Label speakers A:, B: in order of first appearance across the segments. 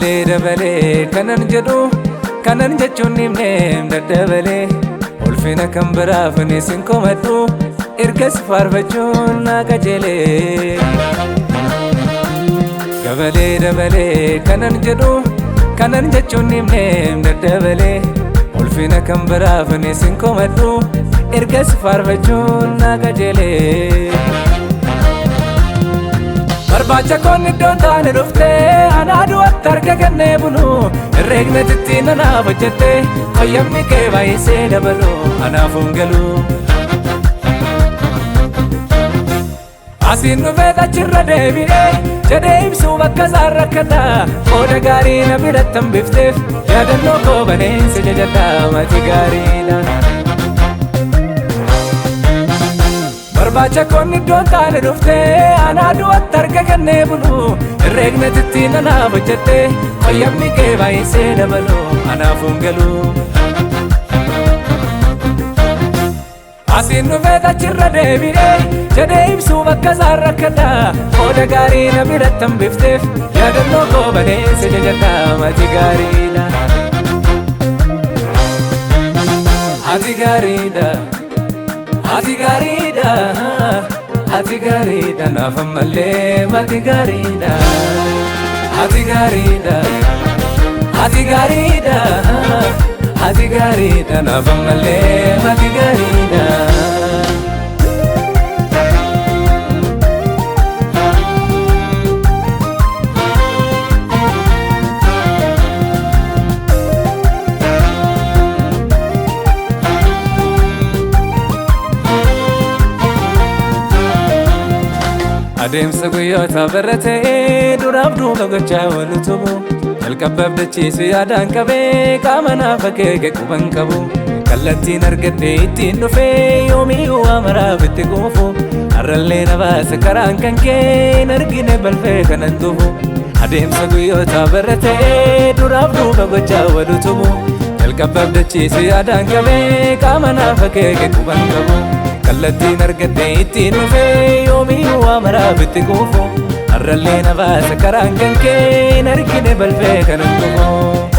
A: dabalee kanan jedhu kanan jechuun himneem daddabale ulfina kan biraaf ni sin komadhu ergas faarfachuun na qajeele dabalee kanan jedhu kanan jechuun himneem daddabale ulfina kan biraaf ni sin komadhu ergas faarfachuun na qajeele barbaacha koon iddoon taane dhufte anaa du'atti harka kennee bulu herreegna tittiin anaaf hojjette fayyamni kee baay'isee dabalu anaafuun galu asiin dhufee achirra deebi'ee jedhee ibsuu bakka isaan rakkadha qooda gaarii na biratti hambifteef yaadannoo koo baneensa jajadha mati gaariidha barbaacha koon iddoon taane dhufte anaa du'atti harka kennee bulu herreegna tittiin anaaf hojjette fayyamni kee baay'isee dabalu anaafuun galu asiin dhufee achirra deebi'ee jedhee ibsuu bakka isaan rakkadha qooda gaarii na biratti hambifteef yaadannoo koo baneensa jajadha mati gaariidha ati gaariidha ati gaariidha ati gaariidha naaf ammallee mati gaariidha ati gaariidha ati gaariidha ati gaariidha naaf ammallee mati gaariidha adeemsa guyyoota barratee duraaf duuba gochaa walutubu jalqabbaaf dachiisu yaadaan qabee qaama naaf akeeke quban qabu kallattiin argadhee ittiin dhufee yoomii waa maraaf itti quufu har'allee na baasa karaan kan kee hin argine balfee kanan tufu adeemsa guyyoota barratee duraaf duuba gochaa walutubu jalqabbaaf dachiisu yaadaan qabee qaama naaf akeeke quban qabu kallattiin argadhee ittiin dhufee yoomii waa maraaf itti quufu har'allee na baasa karaan kan kee hin argine balfee kanan tufu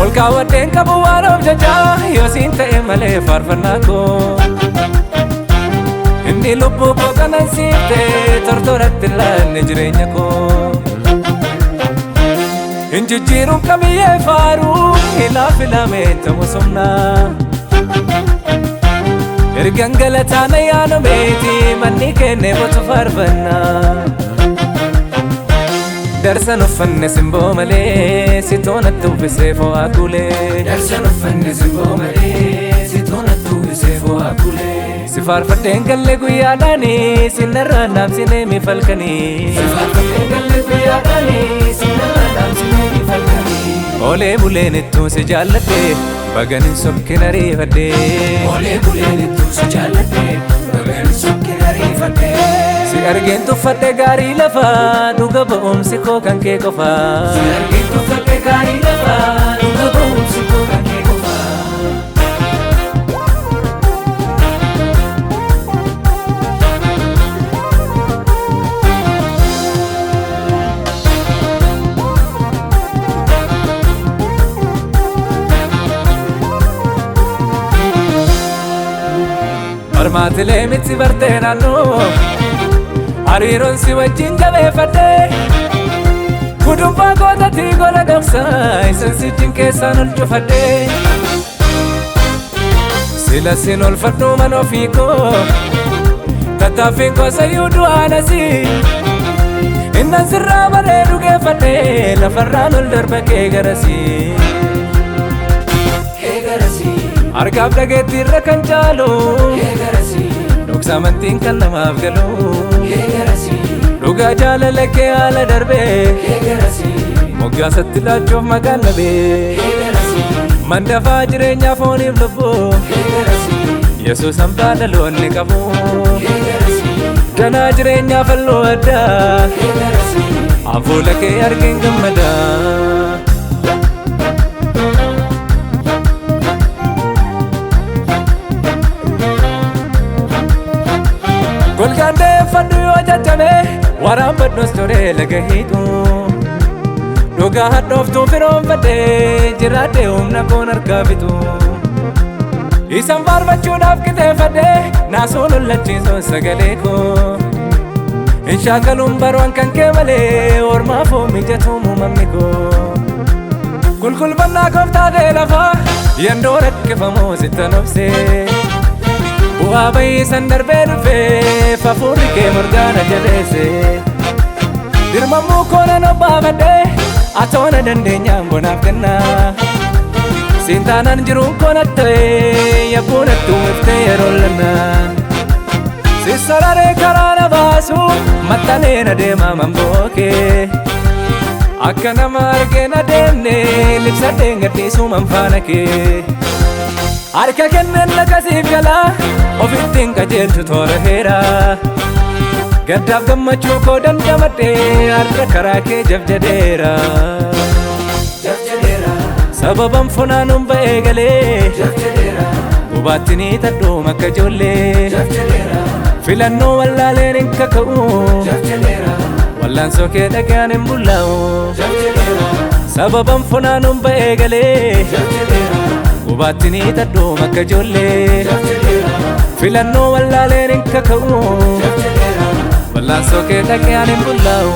A: ol kaawwadheen qabu waan of jajaa yoo siin ta'e malee faarfannaa koo inni lubbuu koo kanan siifte tortoratti laanne jireenya koo hin jijjiiruun kamiyyee faaruu hilaaf hilameen ta'u somnaa ergan galataana yaanu meeti manni kenne botu faarfannaa darsan uffanne simboo malee sitoonatti uffisee fo'aa kulee darsan uffanne simboo malee sitoonatti uffisee fo'aa kulee si faarfadheen galle guyyaadhaani sinarraa naamsinee mi falkanii si faarfadheen galle guyyaadhaani sinarraa naamsinee mi falkanii olee buleen ittuu si jaalladhe baganin sokkina ariifadhe olee buleen ittuu si jaalladhe baganin sokkina ariifadhe si argeen tuffadhe gaarii lafa dhuga ba'umsi koo kan kee qofa si argeen tuffadhe gaarii lafa dhuga ba'umsi koo kan kee qofa Armaatilee miti bartee naannoo hariiroon si wajjin jabeeffadhe gudumbaa gootatii gola dhoksaa isan sijjin keessaan ol cufadhe sila sin olfadhu man ofii koo tattaaffiin koosayyuu du'aanasi innan sirraa baree dhugeeffadhe lafarraan ol darba kee garasii harkaaf dhageetti irra kan caalu dhoksa amantiin kan namaaf galu dhugaa jaalala kee haala darbee moggaasatti laachuuf maqaan dhabee mandafaa jireenyaa fooniif lubbuu yesuus hambaa dhaloonni qabu danaa jireenyaa falloo addaa hafuula kee argeen gammadaa golgande fadhu yoo jajjabe waraan baddos tole laga hiitu dhugaa hadhooftuuf firoon fadhee jiraadhee humna koon harkaa bitu isan faarfachuudhaaf qixeeffadhee naasuun hollachiisuun sagalee koo hin shaakaluun barwaan kan kee malee ormaaf hoo mijatu uumamni koo kulkulfannaa kooftaatee lafaa yandoo rakkifamoo sitta nobsee bu'aa bayyisan darbee dhufee fafuurri kee morgaana jabeessee dirmamuu koona nobbaafadhee atoona dandeenyaan bonaaf kennaa siintaanaan jiruun koona ta'ee yabbuunattu miftee yeroo lannaa sissararee karaa na baasu maxxanee na deemaa mambookee akka nama argee na deemne libsadheen gadhiisuu manfaana kee harka kenneen laqasiif galaa ofittiin qajeelchu toora heeraa gaddaaf gammachuu koo dandamadhee har'a karaa kee jabjadeera sababan funaanuun ba'ee galee gubaatti ni tadhuu makka ijoollee filannoo wallaaleen hin kaka'u wallaansoo kee dhagaan hin bullaa'u sababan funaanuun ba'ee galee gubaatti ni tadhuu makka ijoollee filannoo wallaaleen hin kaka'u wallaansoo kee dhagaan hin bullaa'u